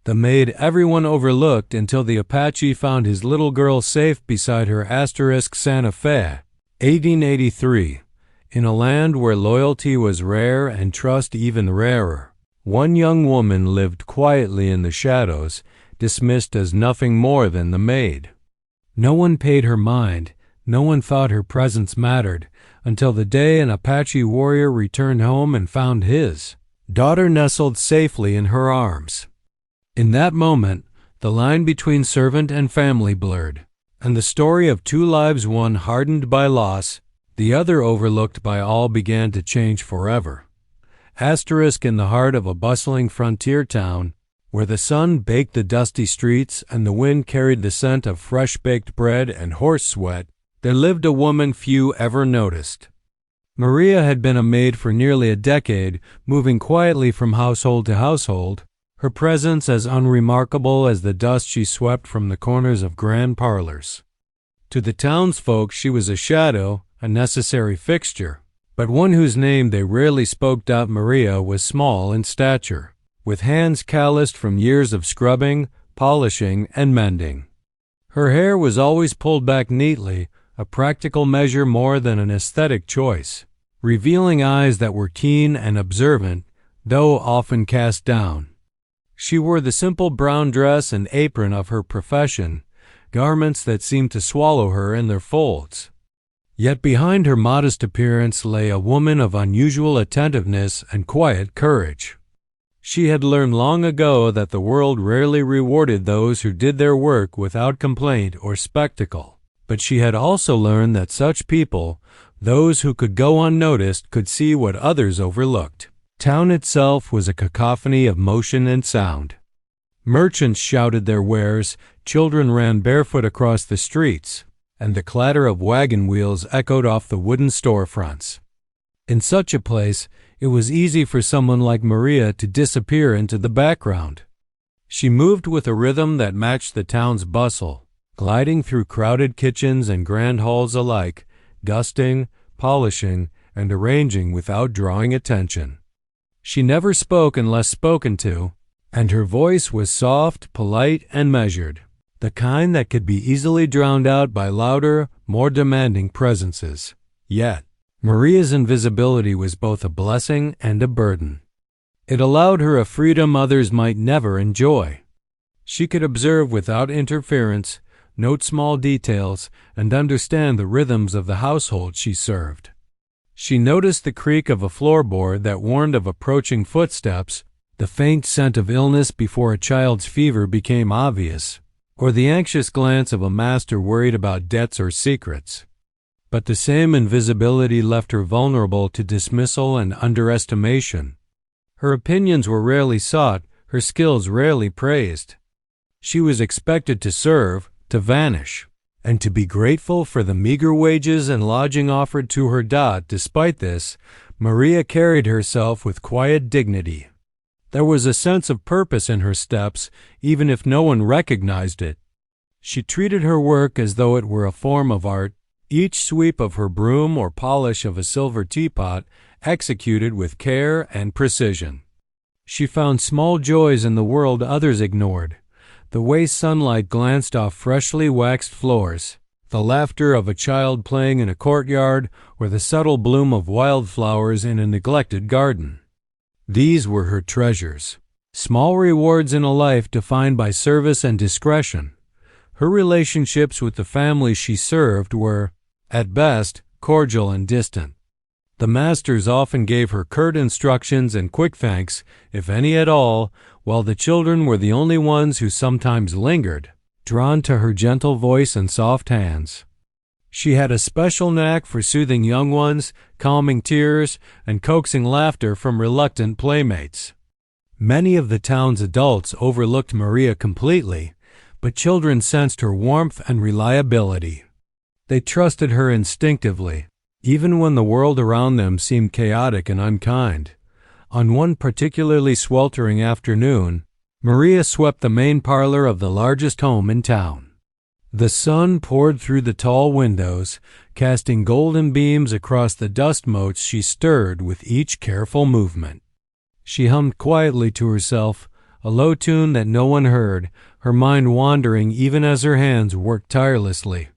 the maid everyone overlooked until the Apache found his little girl safe beside her Santa Fe. 1883. In a land where loyalty was rare and trust even rarer, one young woman lived quietly in the shadows, dismissed as nothing more than the maid. No one paid her mind, no one thought her presence mattered, until the day an Apache warrior returned home and found his daughter nestled safely in her arms. In that moment, the line between servant and family blurred, and the story of two lives, one hardened by loss, the other overlooked by all, began to change forever. In the heart of a bustling frontier town, where the sun baked the dusty streets and the wind carried the scent of fresh-baked bread and horse sweat, there lived a woman few ever noticed. Maria had been a maid for nearly a decade, moving quietly from household to household, her presence as unremarkable as the dust she swept from the corners of grand parlors. To the townsfolk she was a shadow, a necessary fixture, but one whose name they rarely spoke. Maria was small in stature, with hands calloused from years of scrubbing, polishing, and mending. Her hair was always pulled back neatly, a practical measure more than an aesthetic choice, revealing eyes that were keen and observant, though often cast down. She wore the simple brown dress and apron of her profession, garments that seemed to swallow her in their folds. Yet behind her modest appearance lay a woman of unusual attentiveness and quiet courage. She had learned long ago that the world rarely rewarded those who did their work without complaint or spectacle, but she had also learned that such people, those who could go unnoticed, could see what others overlooked. Town itself was a cacophony of motion and sound. Merchants shouted their wares, children ran barefoot across the streets, and the clatter of wagon wheels echoed off the wooden storefronts. In such a place, it was easy for someone like Maria to disappear into the background. She moved with a rhythm that matched the town's bustle, gliding through crowded kitchens and grand halls alike, dusting, polishing, and arranging without drawing attention. She never spoke unless spoken to, and her voice was soft, polite, and measured, the kind that could be easily drowned out by louder, more demanding presences. Yet, Maria's invisibility was both a blessing and a burden. It allowed her a freedom others might never enjoy. She could observe without interference, note small details, and understand the rhythms of the household she served. She noticed the creak of a floorboard that warned of approaching footsteps, the faint scent of illness before a child's fever became obvious, or the anxious glance of a master worried about debts or secrets. But the same invisibility left her vulnerable to dismissal and underestimation. Her opinions were rarely sought, her skills rarely praised. She was expected to serve, to vanish, and to be grateful for the meager wages and lodging offered to her. Despite this, Maria carried herself with quiet dignity. There was a sense of purpose in her steps, even if no one recognized it. She treated her work as though it were a form of art, each sweep of her broom or polish of a silver teapot executed with care and precision. She found small joys in the world others ignored, the way sunlight glanced off freshly waxed floors, the laughter of a child playing in a courtyard, or the subtle bloom of wildflowers in a neglected garden. These were her treasures, small rewards in a life defined by service and discretion. Her relationships with the families she served were, at best, cordial and distant. The masters often gave her curt instructions and quick thanks, if any at all, while the children were the only ones who sometimes lingered, drawn to her gentle voice and soft hands. She had a special knack for soothing young ones, calming tears, and coaxing laughter from reluctant playmates. Many of the town's adults overlooked Maria completely, but children sensed her warmth and reliability. They trusted her instinctively, even when the world around them seemed chaotic and unkind. On one particularly sweltering afternoon, Maria swept the main parlor of the largest home in town. The sun poured through the tall windows, casting golden beams across the dust motes she stirred with each careful movement. She hummed quietly to herself, a low tune that no one heard, her mind wandering even as her hands worked tirelessly.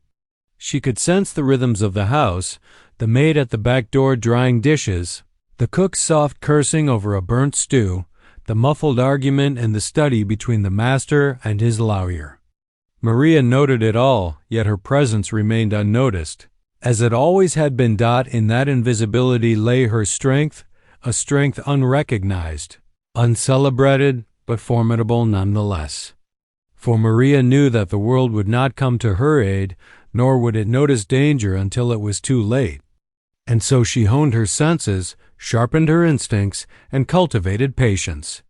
She could sense the rhythms of the house, the maid at the back door drying dishes, the cook's soft cursing over a burnt stew, the muffled argument in the study between the master and his lawyer. Maria noted it all, yet her presence remained unnoticed. As it always had been, in that invisibility lay her strength, a strength unrecognized, uncelebrated, but formidable nonetheless. For Maria knew that the world would not come to her aid, nor would it notice danger until it was too late. And so she honed her senses, sharpened her instincts, and cultivated patience.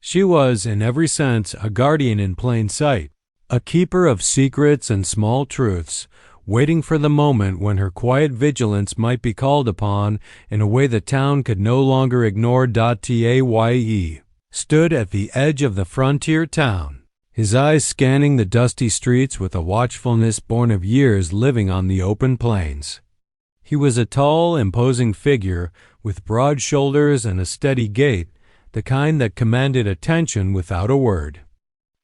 She was, in every sense, a guardian in plain sight, a keeper of secrets and small truths, waiting for the moment when her quiet vigilance might be called upon in a way the town could no longer ignore. Taye stood at the edge of the frontier town, his eyes scanning the dusty streets with a watchfulness born of years living on the open plains. He was a tall, imposing figure with broad shoulders and a steady gait, the kind that commanded attention without a word.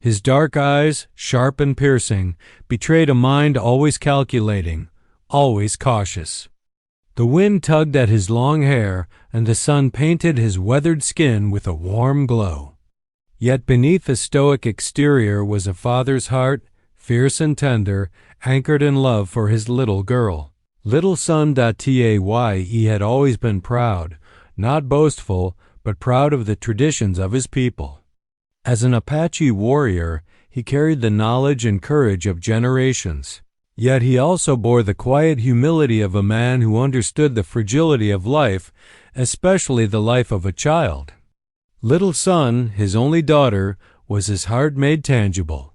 His dark eyes, sharp and piercing, betrayed a mind always calculating, always cautious. The wind tugged at his long hair, and the sun painted his weathered skin with a warm glow. Yet beneath the stoic exterior was a father's heart, fierce and tender, anchored in love for his little girl. Little son. Taye had always been proud, not boastful, but proud of the traditions of his people. As an Apache warrior, he carried the knowledge and courage of generations. Yet he also bore the quiet humility of a man who understood the fragility of life, especially the life of a child. Little Son, his only daughter, was his heart made tangible.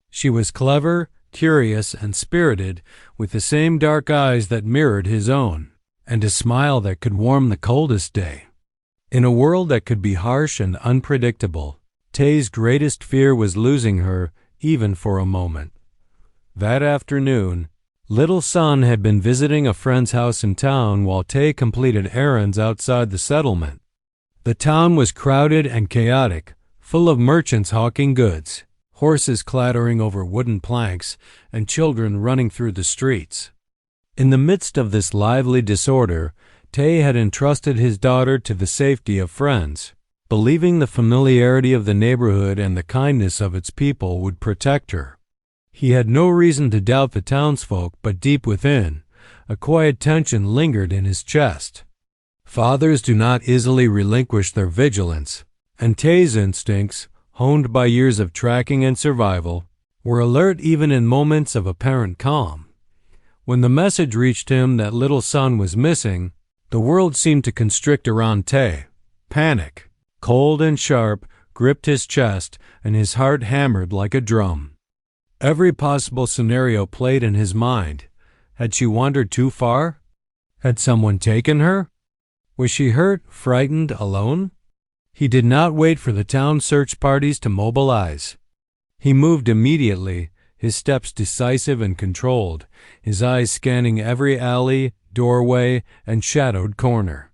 She was clever, curious, and spirited, with the same dark eyes that mirrored his own, and a smile that could warm the coldest day. In a world that could be harsh and unpredictable, Taye's greatest fear was losing her, even for a moment. That afternoon, Little Son had been visiting a friend's house in town while Taye completed errands outside the settlement. The town was crowded and chaotic, full of merchants hawking goods, horses clattering over wooden planks, and children running through the streets. In the midst of this lively disorder, Taye had entrusted his daughter to the safety of friends, believing the familiarity of the neighborhood and the kindness of its people would protect her. He had no reason to doubt the townsfolk, but deep within, a quiet tension lingered in his chest. Fathers do not easily relinquish their vigilance, and Taye's instincts, honed by years of tracking and survival, were alert even in moments of apparent calm. When the message reached him that Little Son was missing, the world seemed to constrict around Taye. Panic, cold and sharp, gripped his chest, and his heart hammered like a drum. Every possible scenario played in his mind. Had she wandered too far? Had someone taken her? Was she hurt, frightened, alone? He did not wait for the town search parties to mobilize. He moved immediately, his steps decisive and controlled, his eyes scanning every alley, doorway, and shadowed corner.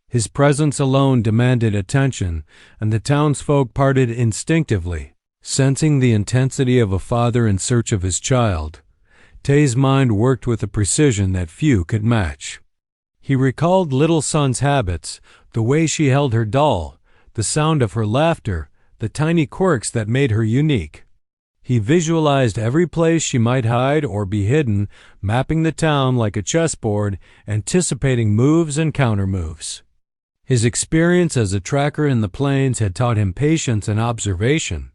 His presence alone demanded attention, and the townsfolk parted instinctively, sensing the intensity of a father in search of his child. Taye's mind worked with a precision that few could match. He recalled Little Son's habits, the way she held her doll, the sound of her laughter, the tiny quirks that made her unique. He visualized every place she might hide or be hidden, mapping the town like a chessboard, anticipating moves and countermoves. His experience as a tracker in the plains had taught him patience and observation.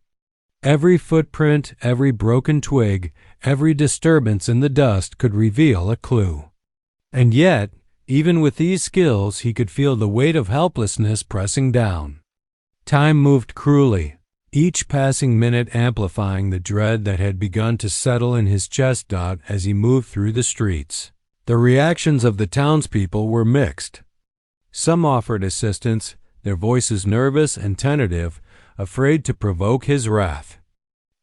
Every footprint, every broken twig, every disturbance in the dust could reveal a clue. And yet, even with these skills, he could feel the weight of helplessness pressing down. Time moved cruelly, each passing minute amplifying the dread that had begun to settle in his chest. As he moved through the streets, the reactions of the townspeople were mixed. Some offered assistance, their voices nervous and tentative, afraid to provoke his wrath.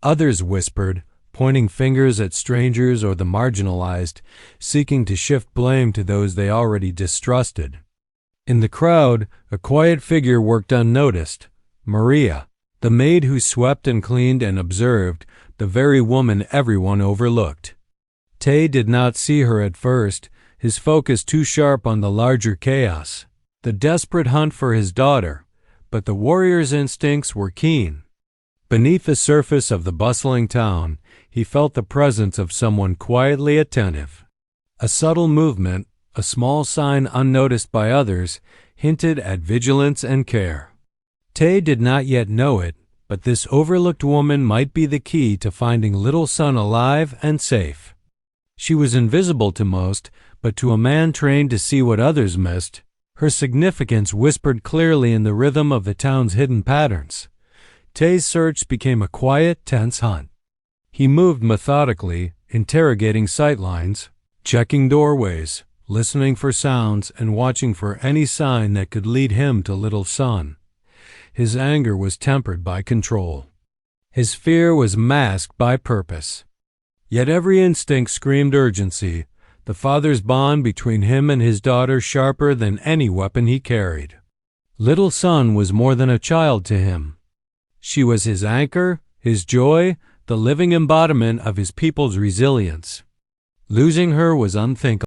Others whispered, pointing fingers at strangers or the marginalized, seeking to shift blame to those they already distrusted. In the crowd, a quiet figure worked unnoticed, Maria. the maid who swept and cleaned and observed, the very woman everyone overlooked. Tay did not see her at first, his focus too sharp on the larger chaos, the desperate hunt for his daughter, but the warrior's instincts were keen. Beneath the surface of the bustling town, he felt the presence of someone quietly attentive. A subtle movement, a small sign unnoticed by others, hinted at vigilance and care. Tay did not yet know it, but this overlooked woman might be the key to finding little son alive and safe. She was invisible to most, but to a man trained to see what others missed, her significance whispered clearly in the rhythm of the town's hidden patterns. Tay's search became a quiet, tense hunt. He moved methodically, interrogating sightlines, checking doorways, listening for sounds, and watching for any sign that could lead him to little son. His anger was tempered by control. His fear was masked by purpose. Yet every instinct screamed urgency, the father's bond between him and his daughter sharper than any weapon he carried. Little son was more than a child to him. She was his anchor, his joy, the living embodiment of his people's resilience. Losing her was unthinkable.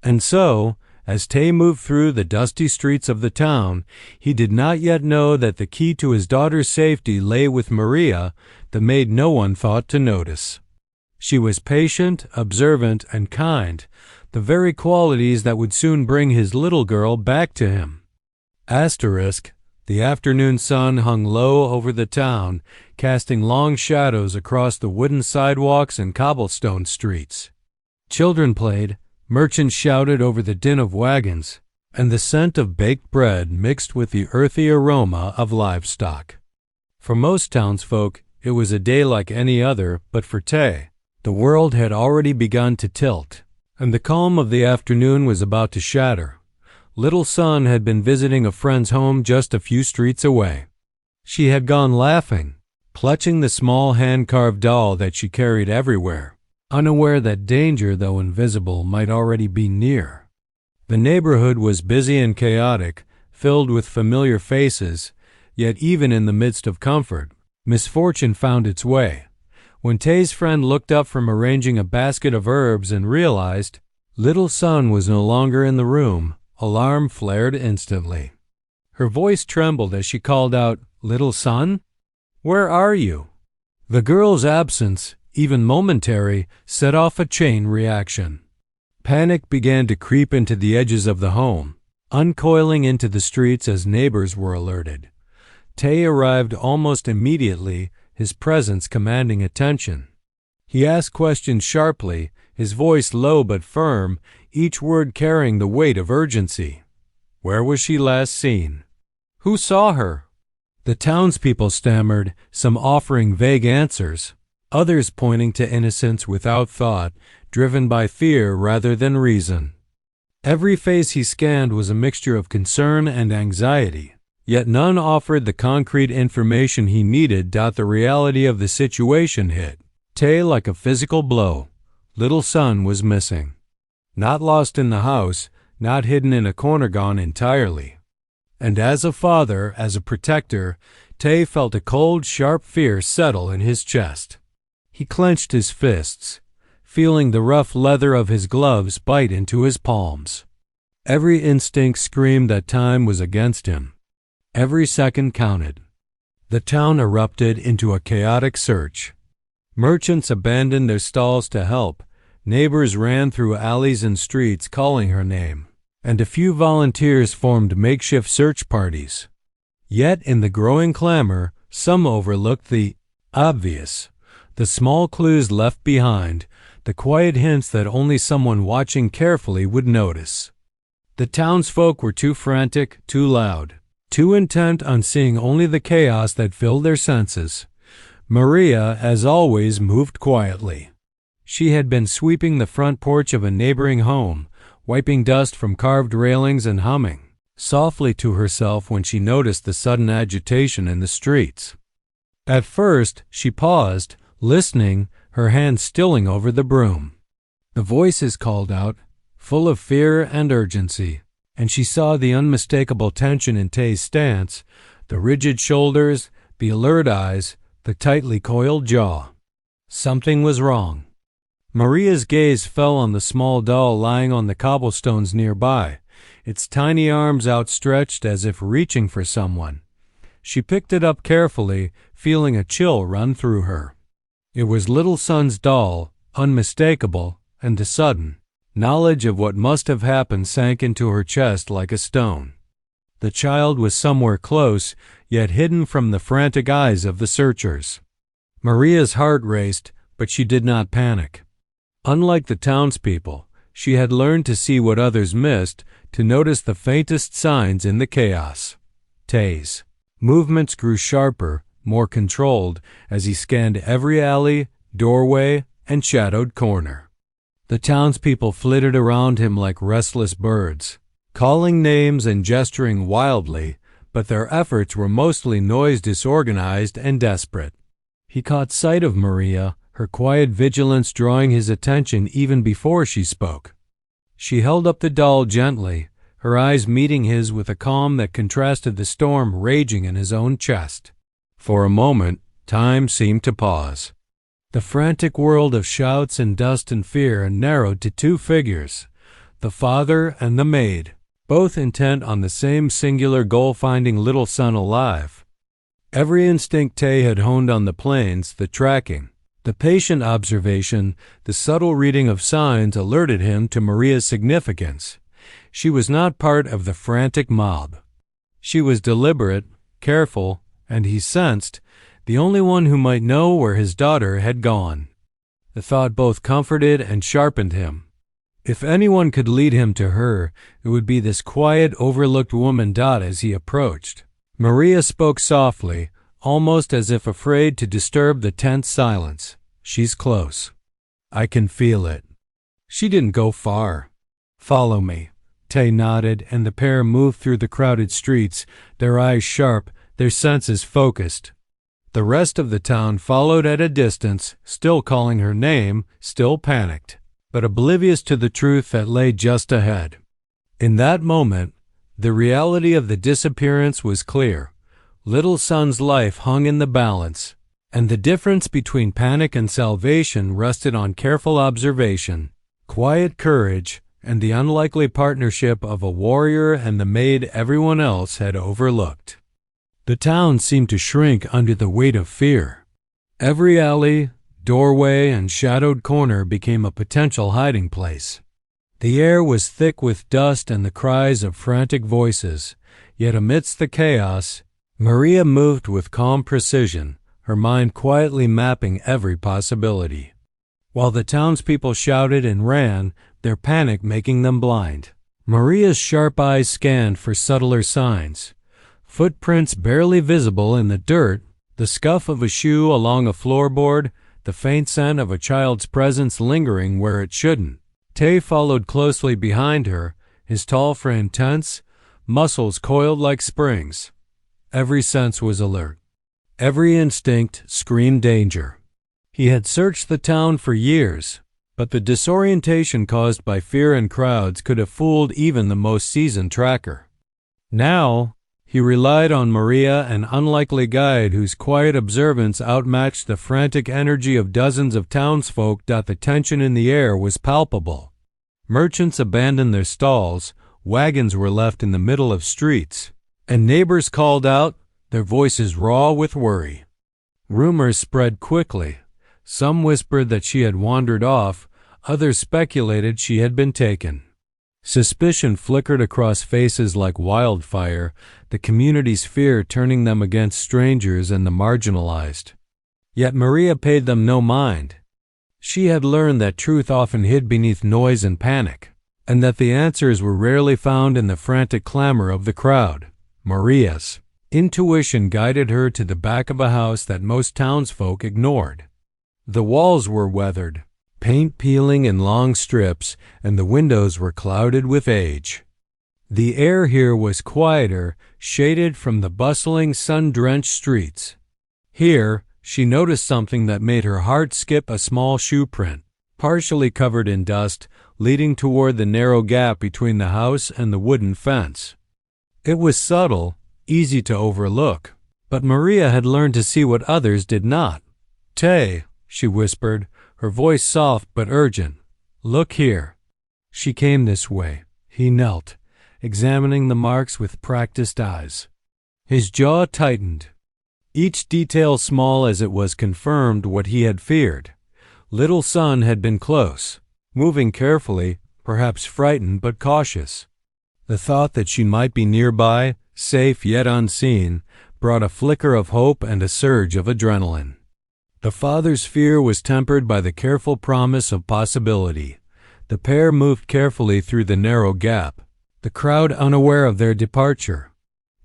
And so, as Tay moved through the dusty streets of the town, he did not yet know that the key to his daughter's safety lay with Maria, the maid no one thought to notice. She was patient, observant, and kind, the very qualities that would soon bring his little girl back to him. The afternoon sun hung low over the town, casting long shadows across the wooden sidewalks and cobblestone streets. Children played, merchants shouted over the din of wagons, and the scent of baked bread mixed with the earthy aroma of livestock. For most townsfolk, it was a day like any other, but for Tay, the world had already begun to tilt, and the calm of the afternoon was about to shatter. Little son had been visiting a friend's home just a few streets away. She had gone laughing, clutching the small hand-carved doll that she carried everywhere, unaware that danger, though invisible, might already be near. The neighborhood was busy and chaotic, filled with familiar faces, yet even in the midst of comfort, misfortune found its way. When Tay's friend looked up from arranging a basket of herbs and realized little son was no longer in the room, alarm flared instantly. Her voice trembled as she called out, "Little son? Where are you?" The girl's absence, even momentary, set off a chain reaction. Panic began to creep into the edges of the home, uncoiling into the streets as neighbors were alerted. Tay arrived almost immediately, his presence commanding attention. He asked questions sharply, his voice low but firm, each word carrying the weight of urgency. Where was she last seen? Who saw her? The townspeople stammered, some offering vague answers, others pointing to innocence without thought, driven by fear rather than reason. Every face he scanned was a mixture of concern and anxiety, yet none offered the concrete information he needed. The reality of the situation hit Tay like a physical blow. Little son was missing. Not lost in the house, not hidden in a corner, gone entirely. And as a father, as a protector, Tay felt a cold, sharp fear settle in his chest. He clenched his fists, feeling the rough leather of his gloves bite into his palms. Every instinct screamed that time was against him. Every second counted. The town erupted into a chaotic search. Merchants abandoned their stalls to help, neighbors ran through alleys and streets calling her name, and a few volunteers formed makeshift search parties. Yet in the growing clamor, some overlooked the obvious, the small clues left behind, the quiet hints that only someone watching carefully would notice. The townsfolk were too frantic, too loud, too intent on seeing only the chaos that filled their senses. Maria, as always, moved quietly. She had been sweeping the front porch of a neighboring home, wiping dust from carved railings and humming softly to herself when she noticed the sudden agitation in the streets. At first, she paused, listening, her hand stilling over the broom. The voices called out, full of fear and urgency, and she saw the unmistakable tension in Tay's stance, The rigid shoulders, the alert eyes, the tightly coiled jaw. Something was wrong. Maria's gaze fell on the small doll lying on the cobblestones nearby, its tiny arms outstretched as if reaching for someone. She picked it up carefully, feeling a chill run through her. It was Little Son's doll, unmistakable, and the sudden knowledge of what must have happened sank into her chest like a stone. The child was somewhere close, yet hidden from the frantic eyes of the searchers. Maria's heart raced, but she did not panic. Unlike the townspeople, she had learned to see what others missed, to notice the faintest signs in the chaos. Tay's movements grew sharper, more controlled, as he scanned every alley, doorway, and shadowed corner. The townspeople flitted around him like restless birds, calling names and gesturing wildly, but their efforts were mostly noise disorganized and desperate. He caught sight of Maria, her quiet vigilance drawing his attention even before she spoke. She held up the doll gently, her eyes meeting his with a calm that contrasted the storm raging in his own chest. For a moment, time seemed to pause. The frantic world of shouts and dust and fear narrowed to two figures, the father and the maid, both intent on the same singular goal, finding Little Son alive. Every instinct Tay had honed on the plains, the tracking, the patient observation, the subtle reading of signs alerted him to Maria's significance. She was not part of the frantic mob. She was deliberate, careful, and he sensed, the only one who might know where his daughter had gone. The thought both comforted and sharpened him. If anyone could lead him to her, it would be this quiet, overlooked woman. As he approached, Maria spoke softly, almost as if afraid to disturb the tense silence. "She's close. I can feel it." She didn't go far. "Follow me." Tay nodded, and the pair moved through the crowded streets, their eyes sharp, their senses focused. The rest of the town followed at a distance, still calling her name, still panicked, but oblivious to the truth that lay just ahead. In that moment, the reality of the disappearance was clear. Little Son's life hung in the balance, and the difference between panic and salvation rested on careful observation, quiet courage, and the unlikely partnership of a warrior and the maid everyone else had overlooked. The town seemed to shrink under the weight of fear. Every alley, doorway, and shadowed corner became a potential hiding place. The air was thick with dust and the cries of frantic voices, yet amidst the chaos, Maria moved with calm precision, her mind quietly mapping every possibility. While the townspeople shouted and ran, their panic making them blind, Maria's sharp eyes scanned for subtler signs. Footprints barely visible in the dirt, the scuff of a shoe along a floorboard, the faint scent of a child's presence lingering where it shouldn't. Tay followed closely behind her, his tall frame tense, muscles coiled like springs. Every sense was alert. Every instinct screamed danger. He had searched the town for years, but the disorientation caused by fear and crowds could have fooled even the most seasoned tracker. Now, he relied on Maria, an unlikely guide whose quiet observance outmatched the frantic energy of dozens of townsfolk. The tension in the air was palpable. Merchants abandoned their stalls, wagons were left in the middle of streets, and neighbors called out, their voices raw with worry. Rumors spread quickly. Some whispered that she had wandered off, others speculated she had been taken. Suspicion flickered across faces like wildfire, the community's fear turning them against strangers and the marginalized. Yet Maria paid them no mind. She had learned that truth often hid beneath noise and panic, and that the answers were rarely found in the frantic clamor of the crowd. Maria's intuition guided her to the back of a house that most townsfolk ignored. The walls were weathered, paint peeling in long strips, and the windows were clouded with age. The air here was quieter, shaded from the bustling, sun-drenched streets. Here, she noticed something that made her heart skip, a small shoe print, partially covered in dust, leading toward the narrow gap between the house and the wooden fence. It was subtle, easy to overlook. But Maria had learned to see what others did not. "Tay," she whispered, her voice soft but urgent. "Look here." She came this way. He knelt, examining the marks with practiced eyes. His jaw tightened. Each detail, small as it was, confirmed what he had feared. Little Son had been close, moving carefully, perhaps frightened but cautious. The thought that she might be nearby, safe yet unseen, brought a flicker of hope and a surge of adrenaline. The father's fear was tempered by the careful promise of possibility. The pair moved carefully through the narrow gap, the crowd unaware of their departure.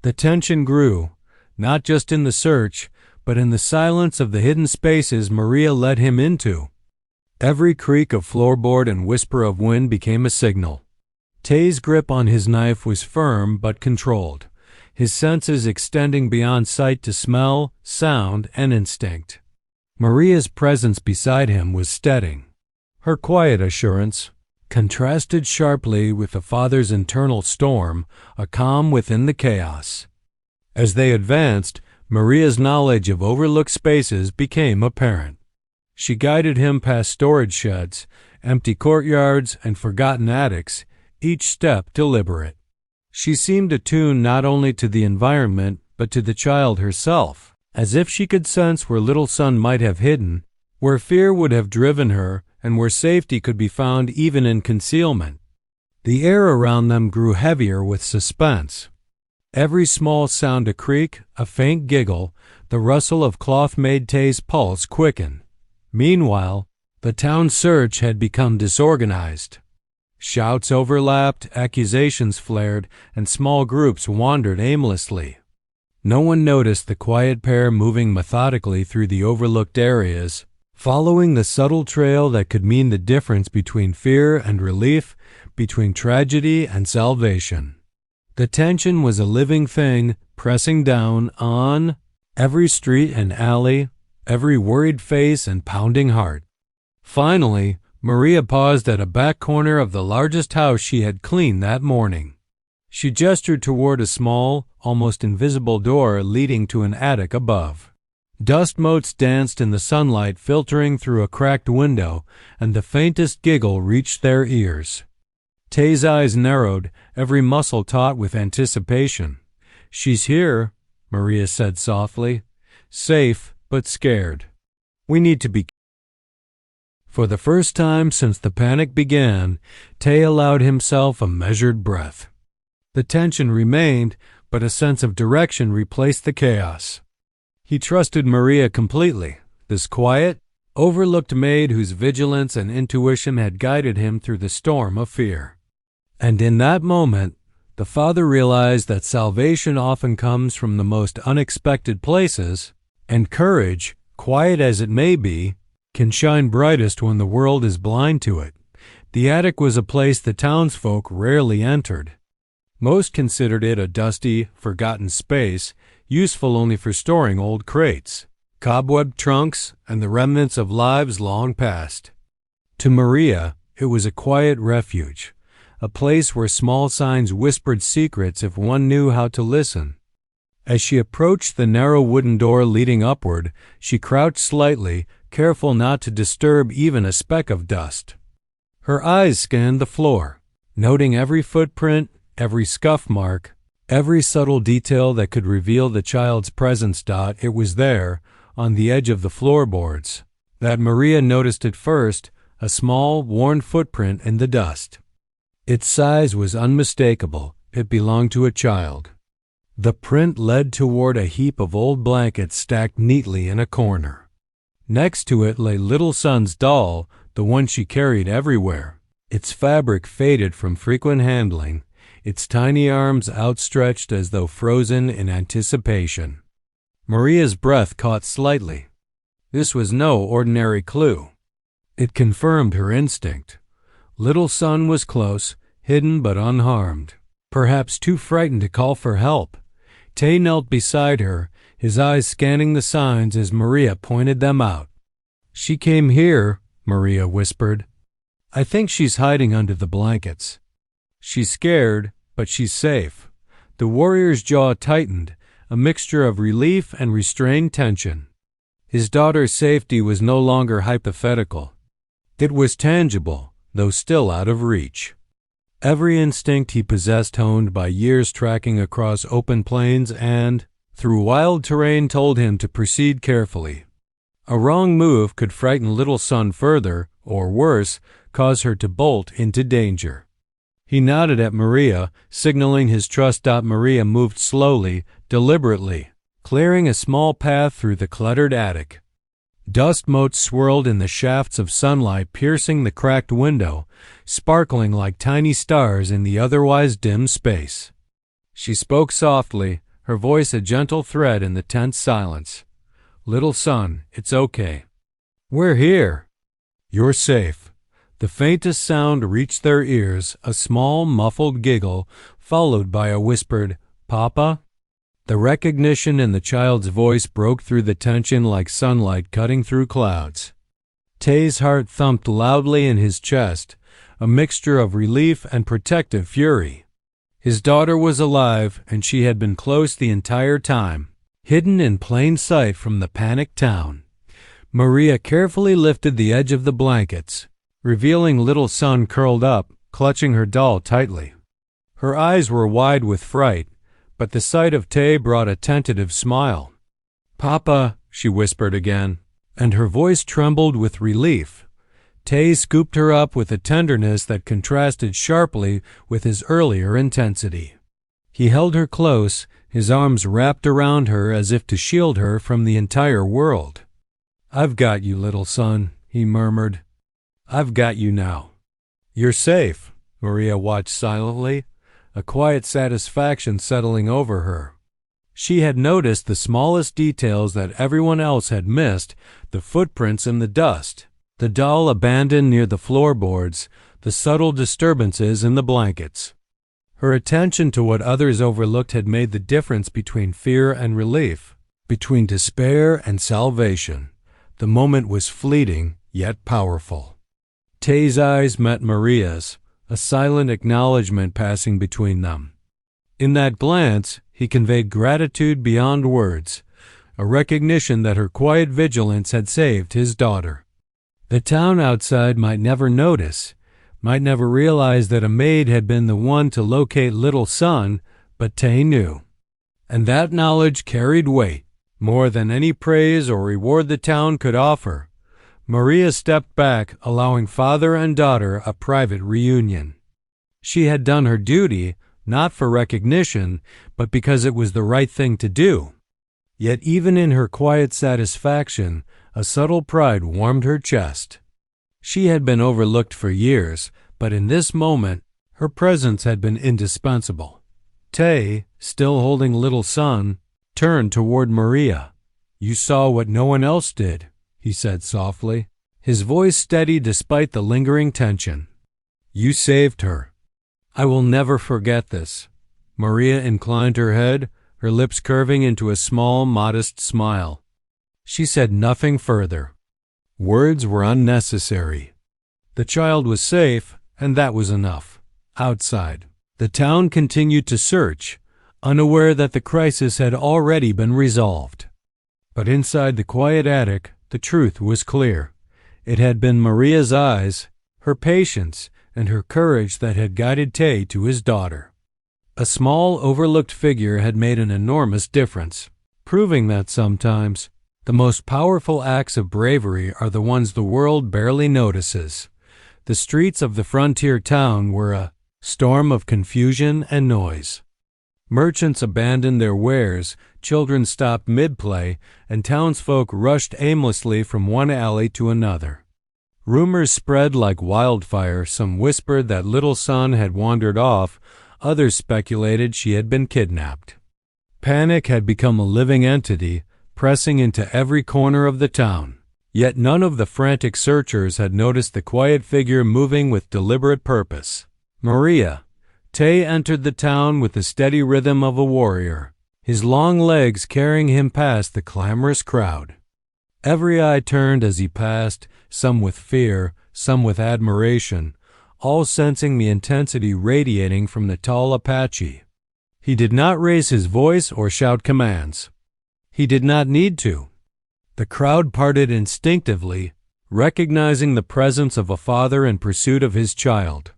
The tension grew, not just in the search, but in the silence of the hidden spaces Maria led him into. Every creak of floorboard and whisper of wind became a signal. Tay's grip on his knife was firm but controlled, his senses extending beyond sight to smell, sound, and instinct. Maria's presence beside him was steadying. Her quiet assurance contrasted sharply with the father's internal storm, a calm within the chaos. As they advanced, Maria's knowledge of overlooked spaces became apparent. She guided him past storage sheds, empty courtyards, and forgotten attics, each step deliberate. She seemed attuned not only to the environment but to the child herself, as if she could sense where Little Son might have hidden, where fear would have driven her, and where safety could be found even in concealment. The air around them grew heavier with suspense. Every small sound, a creak, a faint giggle, the rustle of cloth made Tay's pulse quicken. Meanwhile, the town search had become disorganized. Shouts overlapped, accusations flared, and small groups wandered aimlessly. No one noticed the quiet pair moving methodically through the overlooked areas, following the subtle trail that could mean the difference between fear and relief, between tragedy and salvation. The tension was a living thing, pressing down on every street and alley, every worried face and pounding heart. Finally, Maria paused at a back corner of the largest house she had cleaned that morning. She gestured toward a small, almost invisible door leading to an attic above. Dust motes danced in the sunlight filtering through a cracked window, and the faintest giggle reached their ears. Tay's eyes narrowed, every muscle taut with anticipation. "She's here," Maria said softly. "Safe, but scared. We need to be." For the first time since the panic began, Tay allowed himself a measured breath. The tension remained, but a sense of direction replaced the chaos. He trusted Maria completely, this quiet, overlooked maid whose vigilance and intuition had guided him through the storm of fear. And in that moment, the father realized that salvation often comes from the most unexpected places, and courage, quiet as it may be, can shine brightest when the world is blind to it. The attic was a place the townsfolk rarely entered. Most considered it a dusty, forgotten space, useful only for storing old crates, cobwebbed trunks, and the remnants of lives long past. To Maria, it was a quiet refuge, a place where small signs whispered secrets if one knew how to listen. As she approached the narrow wooden door leading upward, she crouched slightly, careful not to disturb even a speck of dust. Her eyes scanned the floor, noting every footprint, every scuff mark, every subtle detail that could reveal the child's presence. It was there, on the edge of the floorboards, that Maria noticed it first, a small, worn footprint in the dust. Its size was unmistakable. It belonged to a child. The print led toward a heap of old blankets stacked neatly in a corner. Next to it lay Little Son's doll, the one she carried everywhere, its fabric faded from frequent handling, its tiny arms outstretched as though frozen in anticipation. Maria's breath caught slightly. This was no ordinary clue. It confirmed her instinct. Little Son was close, hidden but unharmed, perhaps too frightened to call for help. Tay knelt beside her, his eyes scanning the signs as Maria pointed them out. "She came here," Maria whispered. "I think she's hiding under the blankets. She's scared, but she's safe." The warrior's jaw tightened, a mixture of relief and restrained tension. His daughter's safety was no longer hypothetical. It was tangible, though still out of reach. Every instinct he possessed, honed by years tracking across open plains and through wild terrain, told him to proceed carefully. A wrong move could frighten little Sun further, or worse, cause her to bolt into danger. He nodded at Maria, signaling his trust. Maria moved slowly, deliberately, clearing a small path through the cluttered attic. Dust motes swirled in the shafts of sunlight, piercing the cracked window, sparkling like tiny stars in the otherwise dim space. She spoke softly, her voice a gentle thread in the tense silence. "Little Sun, it's okay. We're here. You're safe." The faintest sound reached their ears, a small, muffled giggle, followed by a whispered, "Papa?" The recognition in the child's voice broke through the tension like sunlight cutting through clouds. Tay's heart thumped loudly in his chest, a mixture of relief and protective fury. His daughter was alive, and she had been close the entire time, hidden in plain sight from the panicked town. Maria carefully lifted the edge of the blankets, revealing little Sun curled up, clutching her doll tightly. Her eyes were wide with fright, but the sight of Tay brought a tentative smile. "Papa," she whispered again, and her voice trembled with relief. Tay scooped her up with a tenderness that contrasted sharply with his earlier intensity. He held her close, his arms wrapped around her as if to shield her from the entire world. "I've got you, little Sun," he murmured. "I've got you now." "You're safe." Maria watched silently, a quiet satisfaction settling over her. She had noticed the smallest details that everyone else had missed: the footprints in the dust, the doll abandoned near the floorboards, the subtle disturbances in the blankets. Her attention to what others overlooked had made the difference between fear and relief, between despair and salvation. The moment was fleeting, yet powerful. Tay's eyes met Maria's, a silent acknowledgment passing between them. In that glance, he conveyed gratitude beyond words, a recognition that her quiet vigilance had saved his daughter. The town outside might never notice, might never realize that a maid had been the one to locate little Sun, but Tay knew. And that knowledge carried weight, more than any praise or reward the town could offer. Maria stepped back, allowing father and daughter a private reunion. She had done her duty, not for recognition, but because it was the right thing to do. Yet even in her quiet satisfaction, a subtle pride warmed her chest. She had been overlooked for years, but in this moment, her presence had been indispensable. Tay, still holding little Sun, turned toward Maria. "You saw what no one else did," he said softly, his voice steady despite the lingering tension. "You saved her. I will never forget this." Maria inclined her head, her lips curving into a small, modest smile. She said nothing further. Words were unnecessary. The child was safe, and that was enough. Outside, the town continued to search, unaware that the crisis had already been resolved. But inside the quiet attic, the truth was clear. It had been Maria's eyes, her patience, and her courage that had guided Tay to his daughter. A small, overlooked figure had made an enormous difference, proving that sometimes the most powerful acts of bravery are the ones the world barely notices. The streets of the frontier town were a storm of confusion and noise. Merchants abandoned their wares, children stopped mid-play, and townsfolk rushed aimlessly from one alley to another. Rumors spread like wildfire. Some whispered that little Sun had wandered off, others speculated she had been kidnapped. Panic had become a living entity, pressing into every corner of the town. Yet none of the frantic searchers had noticed the quiet figure moving with deliberate purpose. Maria. Tay entered the town with the steady rhythm of a warrior, his long legs carrying him past the clamorous crowd. Every eye turned as he passed, some with fear, some with admiration, all sensing the intensity radiating from the tall Apache. He did not raise his voice or shout commands. He did not need to. The crowd parted instinctively, recognizing the presence of a father in pursuit of his child.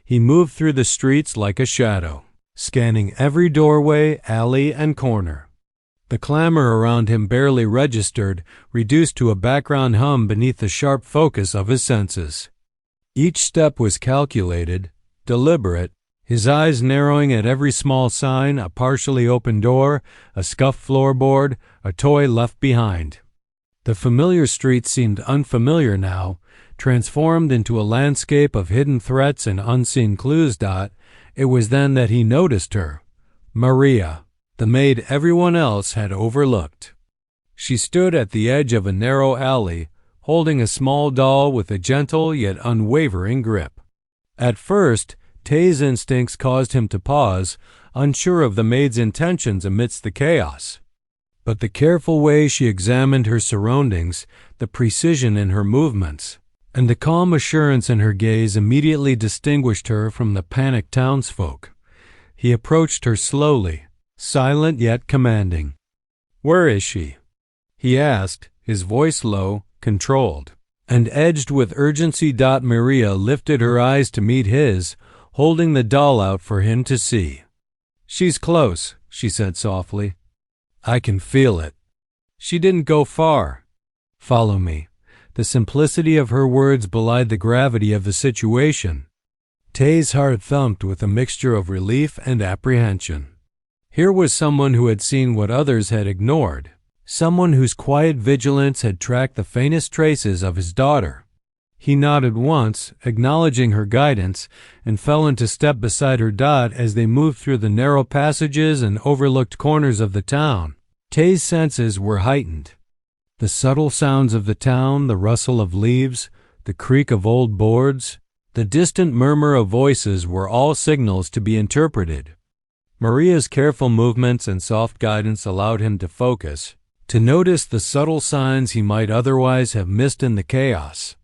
He moved through the streets like a shadow, scanning every doorway, alley, and corner. The clamor around him barely registered, reduced to a background hum beneath the sharp focus of his senses. Each step was calculated, deliberate, his eyes narrowing at every small sign, a partially open door, a scuffed floorboard, a toy left behind. The familiar street seemed unfamiliar now, transformed into a landscape of hidden threats and unseen clues. It was then that he noticed her, Maria, the maid everyone else had overlooked. She stood at the edge of a narrow alley, holding a small doll with a gentle yet unwavering grip. At first, Tay's instincts caused him to pause, unsure of the maid's intentions amidst the chaos. But the careful way she examined her surroundings, the precision in her movements, and the calm assurance in her gaze immediately distinguished her from the panicked townsfolk. He approached her slowly, silent yet commanding. "Where is she?" he asked, his voice low, controlled, and edged with urgency. Maria lifted her eyes to meet his, holding the doll out for him to see. "She's close," she said softly. "I can feel it. She didn't go far. Follow me." The simplicity of her words belied the gravity of the situation. Tay's heart thumped with a mixture of relief and apprehension. Here was someone who had seen what others had ignored, someone whose quiet vigilance had tracked the faintest traces of his daughter. He nodded once, acknowledging her guidance, and fell into step beside her. As they moved through the narrow passages and overlooked corners of the town, Tay's senses were heightened. The subtle sounds of the town, the rustle of leaves, the creak of old boards, the distant murmur of voices were all signals to be interpreted. Maria's careful movements and soft guidance allowed him to focus, to notice the subtle signs he might otherwise have missed in the chaos.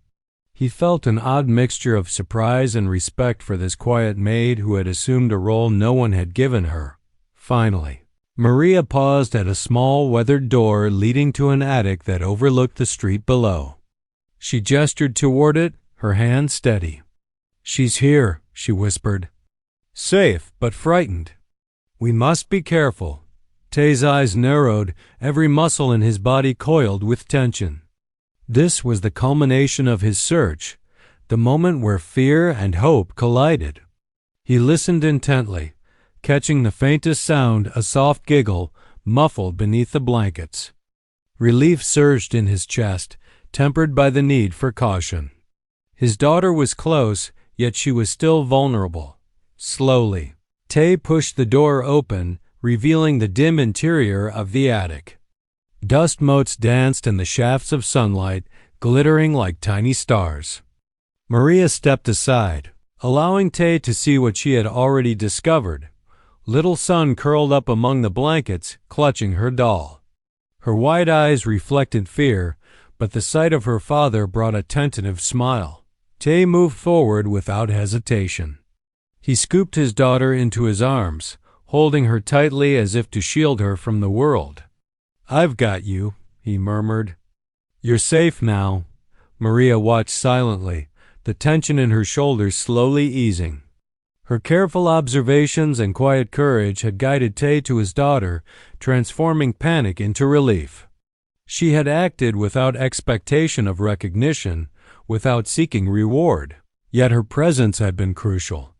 He felt an odd mixture of surprise and respect for this quiet maid who had assumed a role no one had given her. Finally, Maria paused at a small weathered door leading to an attic that overlooked the street below. She gestured toward it, her hand steady. "She's here," she whispered. "Safe, but frightened. We must be careful." Tay's eyes narrowed, every muscle in his body coiled with tension. This was the culmination of his search, the moment where fear and hope collided. He listened intently, catching the faintest sound, a soft giggle, muffled beneath the blankets. Relief surged in his chest, tempered by the need for caution. His daughter was close, yet she was still vulnerable. Slowly, Tay pushed the door open, revealing the dim interior of the attic. Dust motes danced in the shafts of sunlight, glittering like tiny stars. Maria stepped aside, allowing Tay to see what she had already discovered. Little Son curled up among the blankets, clutching her doll. Her wide eyes reflected fear, but the sight of her father brought a tentative smile. Tay moved forward without hesitation. He scooped his daughter into his arms, holding her tightly as if to shield her from the world. "I've got you," he murmured. "You're safe now." Maria watched silently, the tension in her shoulders slowly easing. Her careful observations and quiet courage had guided Tay to his daughter, transforming panic into relief. She had acted without expectation of recognition, without seeking reward. Yet her presence had been crucial.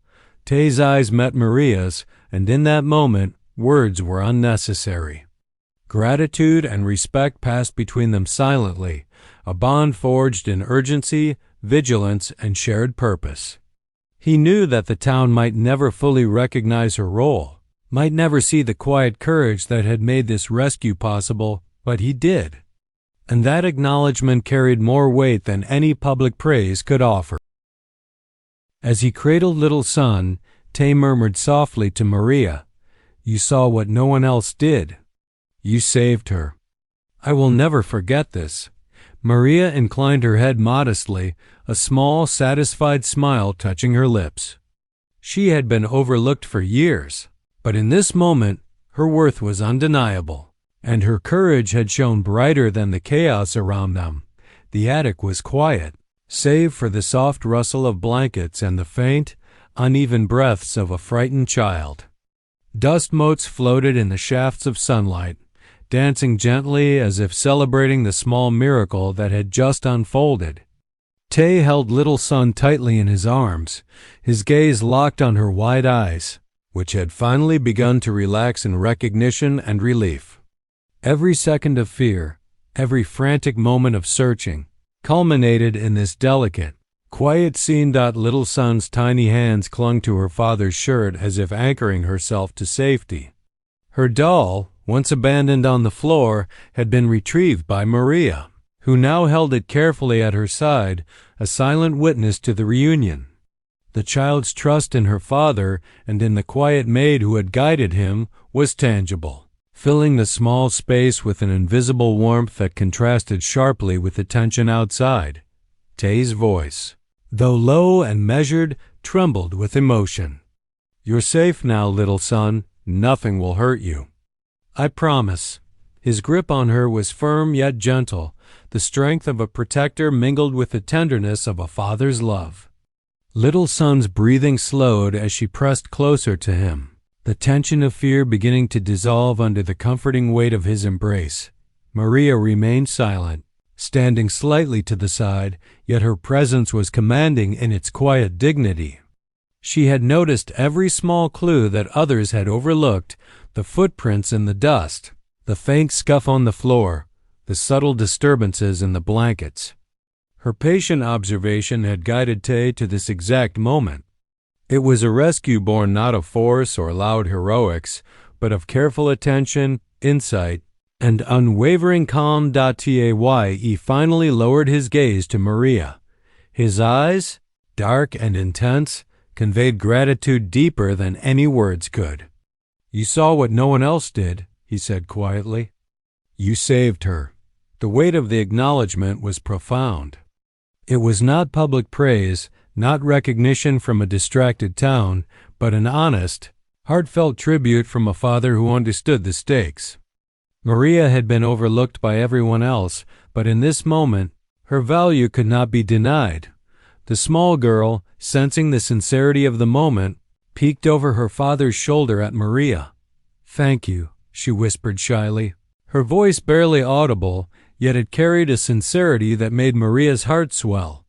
Tay's eyes met Maria's, and in that moment, words were unnecessary. Gratitude and respect passed between them silently, a bond forged in urgency, vigilance, and shared purpose. He knew that the town might never fully recognize her role, might never see the quiet courage that had made this rescue possible, but he did. And that acknowledgement carried more weight than any public praise could offer. As he cradled Little Son, Tay murmured softly to Maria, "You saw what no one else did. You saved her. I will never forget this." Maria inclined her head modestly, a small, satisfied smile touching her lips. She had been overlooked for years, But in this moment, her worth was undeniable, and her courage had shone brighter than the chaos around them. The attic was quiet, save for the soft rustle of blankets and the faint, uneven breaths of a frightened child. Dust motes floated in the shafts of sunlight, dancing gently as if celebrating the small miracle that had just unfolded. Tay held little son tightly in his arms, his gaze locked on her wide eyes, which had finally begun to relax in recognition and relief. Every second of fear, every frantic moment of searching, culminated in this delicate, quiet scene. Little son's tiny hands clung to her father's shirt as if anchoring herself to safety. Her doll, once abandoned on the floor, had been retrieved by Maria, who now held it carefully at her side, a silent witness to the reunion. The child's trust in her father and in the quiet maid who had guided him was tangible, filling the small space with an invisible warmth that contrasted sharply with the tension outside. Tay's voice, though low and measured, trembled with emotion. "You're safe now, little son. Nothing will hurt you. I promise." His grip on her was firm yet gentle, the strength of a protector mingled with the tenderness of a father's love. Little son's breathing slowed as she pressed closer to him, the tension of fear beginning to dissolve under the comforting weight of his embrace. Maria remained silent, standing slightly to the side, yet her presence was commanding in its quiet dignity. She had noticed every small clue that others had overlooked, the footprints in the dust, the faint scuff on the floor, the subtle disturbances in the blankets. Her patient observation had guided Tay to this exact moment. It was a rescue born not of force or loud heroics, but of careful attention, insight, and unwavering calm. Tay finally lowered his gaze to Maria. His eyes, dark and intense, conveyed gratitude deeper than any words could. "You saw what no one else did," he said quietly. "You saved her." The weight of the acknowledgement was profound. It was not public praise, not recognition from a distracted town, but an honest, heartfelt tribute from a father who understood the stakes. Maria had been overlooked by everyone else, but in this moment, her value could not be denied. The small girl, sensing the sincerity of the moment, peeked over her father's shoulder at Maria. "Thank you," she whispered shyly. Her voice barely audible, yet it carried a sincerity that made Maria's heart swell.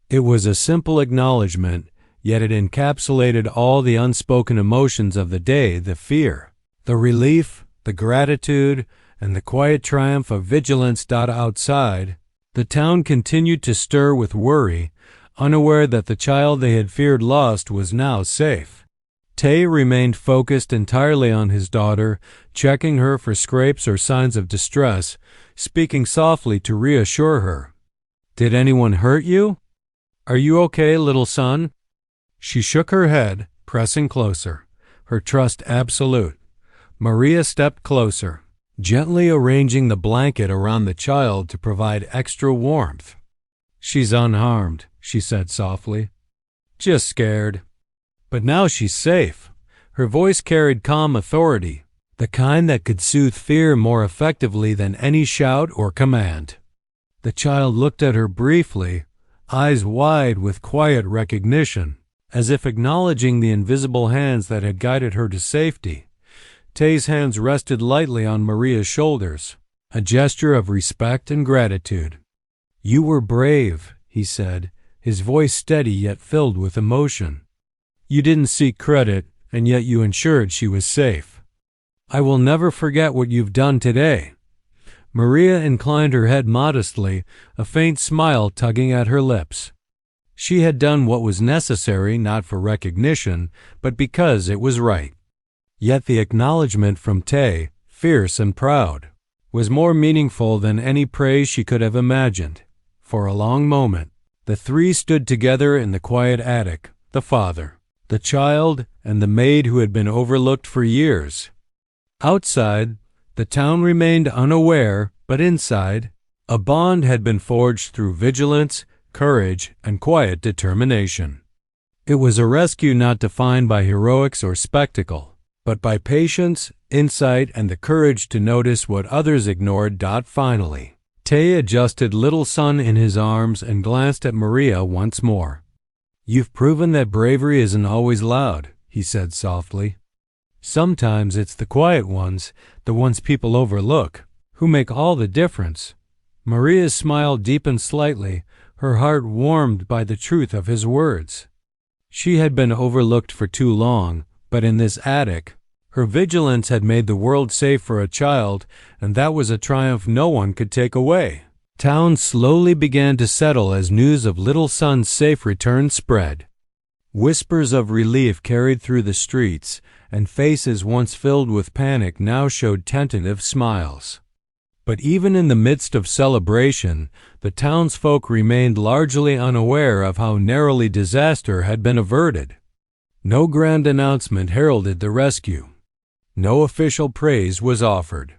It was a simple acknowledgement, yet it encapsulated all the unspoken emotions of the day, the fear, the relief, the gratitude, and the quiet triumph of vigilance. Outside, the town continued to stir with worry, unaware that the child they had feared lost was now safe. Tay remained focused entirely on his daughter, checking her for scrapes or signs of distress, speaking softly to reassure her. "Did anyone hurt you? Are you okay, little son?" She shook her head, pressing closer, her trust absolute. Maria stepped closer, gently arranging the blanket around the child to provide extra warmth. "She's unharmed," she said softly. "Just scared. But now she's safe." Her voice carried calm authority, the kind that could soothe fear more effectively than any shout or command. The child looked at her briefly, eyes wide with quiet recognition, as if acknowledging the invisible hands that had guided her to safety. Tay's hands rested lightly on Maria's shoulders, a gesture of respect and gratitude. "You were brave," he said, his voice steady yet filled with emotion. "You didn't seek credit, and yet you ensured she was safe. I will never forget what you've done today." Maria inclined her head modestly, a faint smile tugging at her lips. She had done what was necessary not for recognition, but because it was right. Yet the acknowledgement from Tay, fierce and proud, was more meaningful than any praise she could have imagined. For a long moment, the three stood together in the quiet attic, the father, the child, and the maid who had been overlooked for years. Outside, the town remained unaware, but inside, a bond had been forged through vigilance, courage, and quiet determination. It was a rescue not defined by heroics or spectacle, but by patience, insight, and the courage to notice what others ignored. Finally, Tay adjusted little son in his arms and glanced at Maria once more. "You've proven that bravery isn't always loud," he said softly. "Sometimes it's the quiet ones, the ones people overlook, who make all the difference." Maria's smile deepened slightly, her heart warmed by the truth of his words. She had been overlooked for too long, but in this attic, her vigilance had made the world safe for a child, and that was a triumph no one could take away. Town slowly began to settle as news of little son's safe return spread. Whispers of relief carried through the streets, and faces once filled with panic now showed tentative smiles. But even in the midst of celebration, the townsfolk remained largely unaware of how narrowly disaster had been averted. No grand announcement heralded the rescue. No official praise was offered.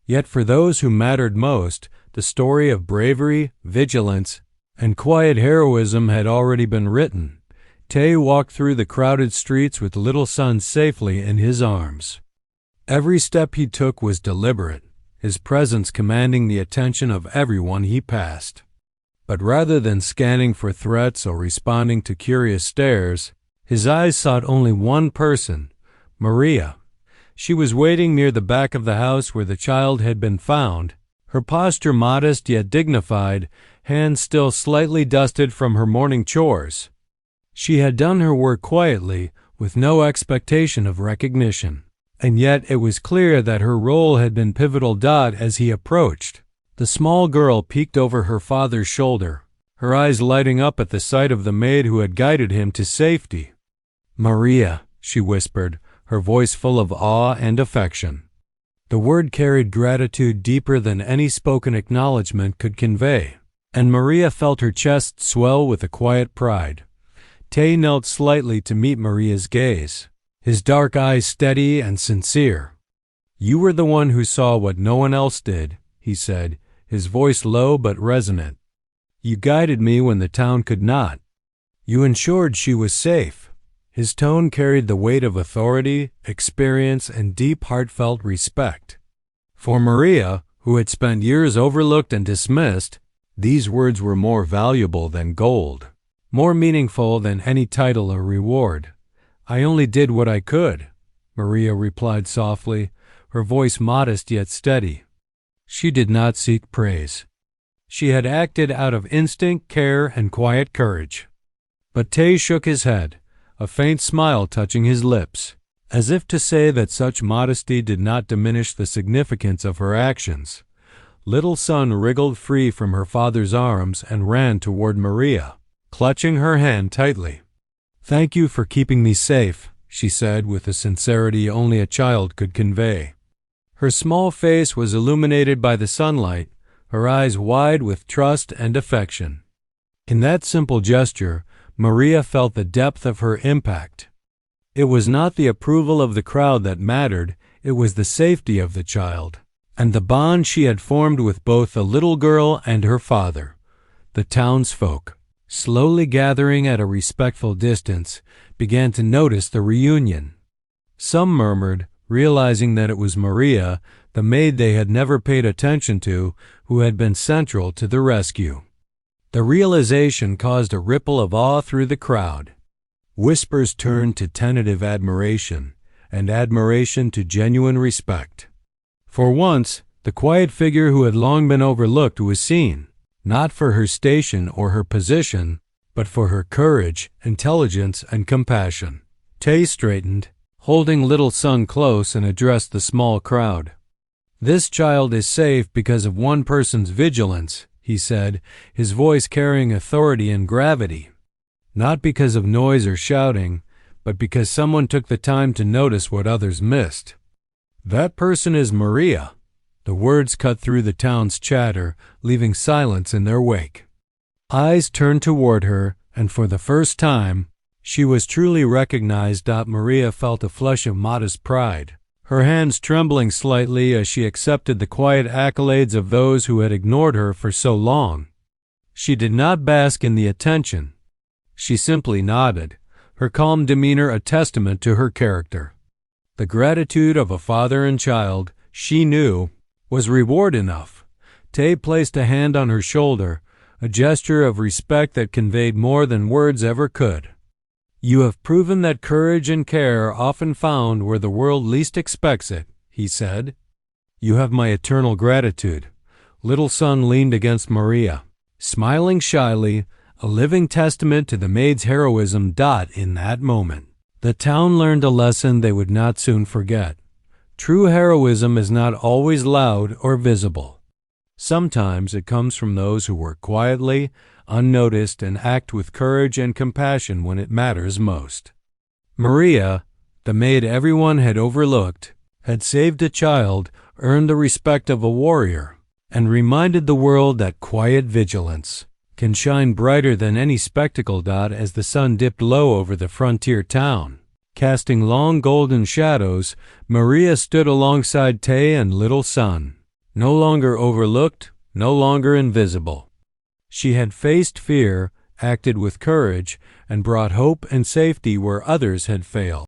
Yet for those who mattered most, the story of bravery, vigilance, and quiet heroism had already been written. Tay walked through the crowded streets with little son safely in his arms. Every step he took was deliberate, his presence commanding the attention of everyone he passed. But rather than scanning for threats or responding to curious stares, his eyes sought only one person, Maria. She was waiting near the back of the house where the child had been found, her posture modest yet dignified, hands still slightly dusted from her morning chores. She had done her work quietly, with no expectation of recognition, and yet it was clear that her role had been pivotal. As he approached, the small girl peeked over her father's shoulder, her eyes lighting up at the sight of the maid who had guided him to safety. "Maria," she whispered, her voice full of awe and affection. The word carried gratitude deeper than any spoken acknowledgment could convey, and Maria felt her chest swell with a quiet pride. Tay knelt slightly to meet Maria's gaze, his dark eyes steady and sincere. "You were the one who saw what no one else did," he said, his voice low but resonant. "You guided me when the town could not. You ensured she was safe." His tone carried the weight of authority, experience, and deep heartfelt respect. For Maria, who had spent years overlooked and dismissed, these words were more valuable than gold, more meaningful than any title or reward. "I only did what I could," Maria replied softly, her voice modest yet steady. She did not seek praise. She had acted out of instinct, care, and quiet courage. But Tay shook his head, a faint smile touching his lips, as if to say that such modesty did not diminish the significance of her actions. Little son wriggled free from her father's arms and ran toward Maria, clutching her hand tightly. "Thank you for keeping me safe," she said with a sincerity only a child could convey. Her small face was illuminated by the sunlight, her eyes wide with trust and affection. In that simple gesture, Maria felt the depth of her impact. It was not the approval of the crowd that mattered, it was the safety of the child, and the bond she had formed with both the little girl and her father. The townsfolk, slowly gathering at a respectful distance, began to notice the reunion. Some murmured, realizing that it was Maria, the maid they had never paid attention to, who had been central to the rescue. The realization caused a ripple of awe through the crowd. Whispers turned to tentative admiration, and admiration to genuine respect. For once, the quiet figure who had long been overlooked was seen, not for her station or her position, but for her courage, intelligence, and compassion. Tay straightened, holding little son close, and addressed the small crowd. "This child is safe because of one person's vigilance," he said, his voice carrying authority and gravity. "Not because of noise or shouting, but because someone took the time to notice what others missed. That person is Maria." The words cut through the town's chatter, leaving silence in their wake. Eyes turned toward her, and for the first time, she was truly recognized. Maria felt a flush of modest pride, her hands trembling slightly as she accepted the quiet accolades of those who had ignored her for so long. She did not bask in the attention. She simply nodded, her calm demeanor a testament to her character. The gratitude of a father and child, she knew, was reward enough. Tay placed a hand on her shoulder, a gesture of respect that conveyed more than words ever could. "You have proven that courage and care are often found where the world least expects it," he said. "You have my eternal gratitude." Little son leaned against Maria, smiling shyly, a living testament to the maid's heroism. In that moment, the town learned a lesson they would not soon forget. True heroism is not always loud or visible. Sometimes it comes from those who work quietly, unnoticed, and act with courage and compassion when it matters most. Maria, the maid everyone had overlooked, had saved a child, earned the respect of a warrior, and reminded the world that quiet vigilance can shine brighter than any spectacle. As the sun dipped low over the frontier town, casting long golden shadows, Maria stood alongside Tay and little son, no longer overlooked, no longer invisible. She had faced fear, acted with courage, and brought hope and safety where others had failed.